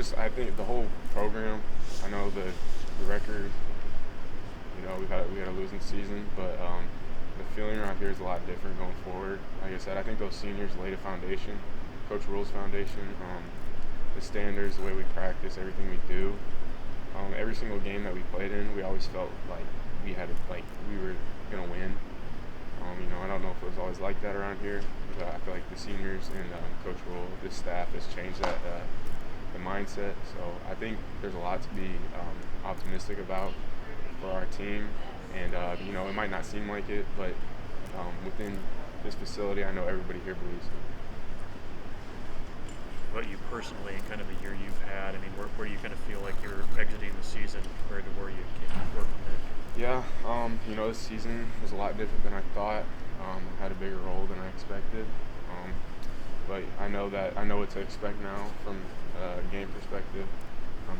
just I think the whole program. I know the record. We had a losing season, but the feeling around here is a lot different going forward. Like I said, I think those seniors laid a foundation, Coach Rule's foundation, the standards, the way we practice, everything we do. Every single game that we played in, we always felt like we were gonna win. I don't know if it was always like that around here, but I feel like the seniors and Coach Rule, this staff has changed that the mindset. So I think there's a lot to be optimistic about for our team. And it might not seem like it, but within this facility, I know everybody here believes it. About you personally and kind of the year you've had, I mean, where do you kind of feel like you're exiting the season compared to where you were from it? Yeah, this season was a lot different than I thought. Had a bigger role than I expected. But I know what to expect now from a game perspective,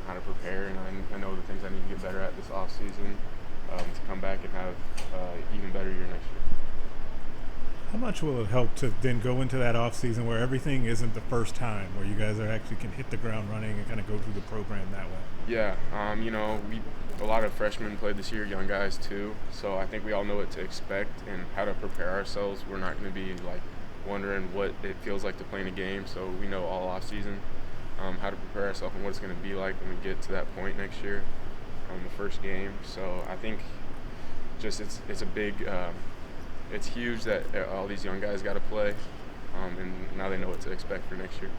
how to prepare, and I know the things I need to get better at this offseason to come back and have even better year next year. How much will it help to then go into that off season where everything isn't the first time, where you guys actually can hit the ground running and kind of go through the program that way? Yeah, a lot of freshmen played this year, young guys too. So I think we all know what to expect and how to prepare ourselves. We're not going to be wondering what it feels like to play in a game. So we know all off season how to prepare ourselves and what it's going to be like when we get to that point next year, the first game. So I think just it's a big. It's huge that all these young guys got to play, and now they know what to expect for next year.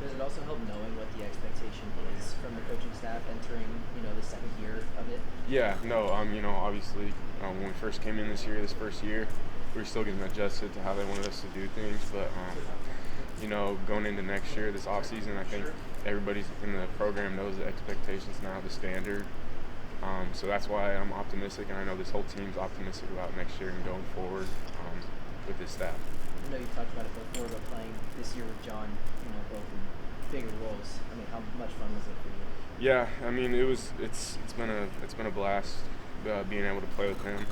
Does it also help knowing what the expectation is from the coaching staff entering, the second year of it? Yeah, no, obviously, when we first came in this first year, we were still getting adjusted to how they wanted us to do things, but, going into next year, this off season, I think everybody in the program knows the expectations now, the standard. So that's why I'm optimistic, and I know this whole team's optimistic about next year and going forward with this staff. I know you talked about it before, but playing this year with John, both in bigger roles. I mean, how much fun was it for you? Yeah, I mean, it's been a blast being able to play with him.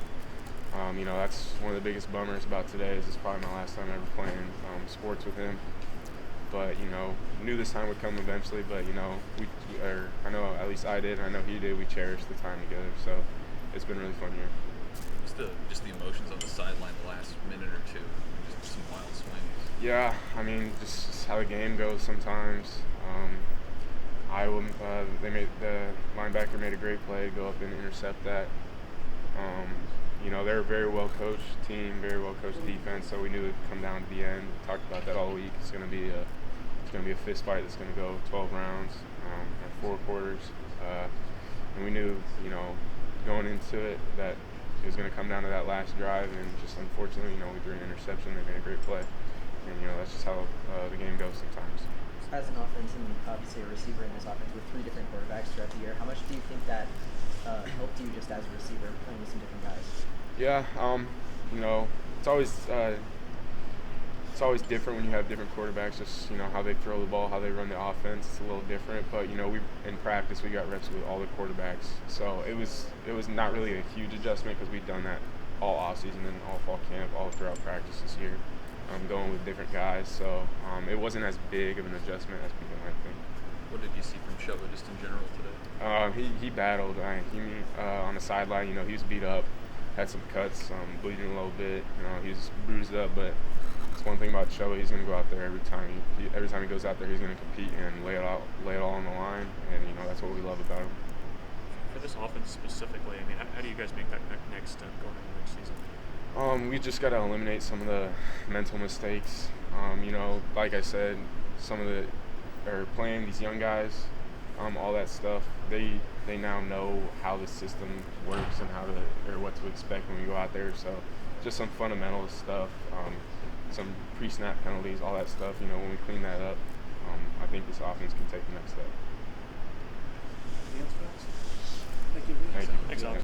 That's one of the biggest bummers about today is it's probably my last time ever playing sports with him. But knew this time would come eventually. But I know at least I did, and I know he did. We cherished the time together, so it's been a really fun year. Just the emotions on the sideline the last minute or two, just some wild swings. Yeah, I mean, just how the game goes sometimes. The linebacker made a great play to go up and intercept that. They're a very well coached team, very well coached defense, so we knew it would come down to the end. We talked about that all week. It's going to be a fist fight that's going to go 12 rounds or 4 quarters. And we knew, going into it that it was going to come down to that last drive, and just unfortunately, we threw an interception. They made a great play, and that's just how the game goes sometimes. As an offense and obviously a receiver in this offense with 3 different quarterbacks throughout the year, how much do you think that helped you just as a receiver playing with some different guys? Yeah, it's always different when you have different quarterbacks. Just how they throw the ball, how they run the offense. It's a little different, but we in practice we got reps with all the quarterbacks, so it was not really a huge adjustment because we'd done that all off season and all fall camp, all throughout practice this year. Going with different guys, so it wasn't as big of an adjustment as people might think. What did you see from Chubba just in general today? He battled. On the sideline, he was beat up, had some cuts, bleeding a little bit. He was bruised up, but it's one thing about Chubba. He's going to go out there every time he goes out there. He's going to compete and lay it all on the line, and that's what we love about him. For this offense specifically, I mean, how do you guys make that next step going into next season? We just got to eliminate some of the mental mistakes. Like I said, playing these young guys, all that stuff. They now know how the system works and what to expect when we go out there. So, just some fundamental stuff, some pre-snap penalties, all that stuff. When we clean that up, I think this offense can take the next step. Anything else, Thank you. Thanks, Alex.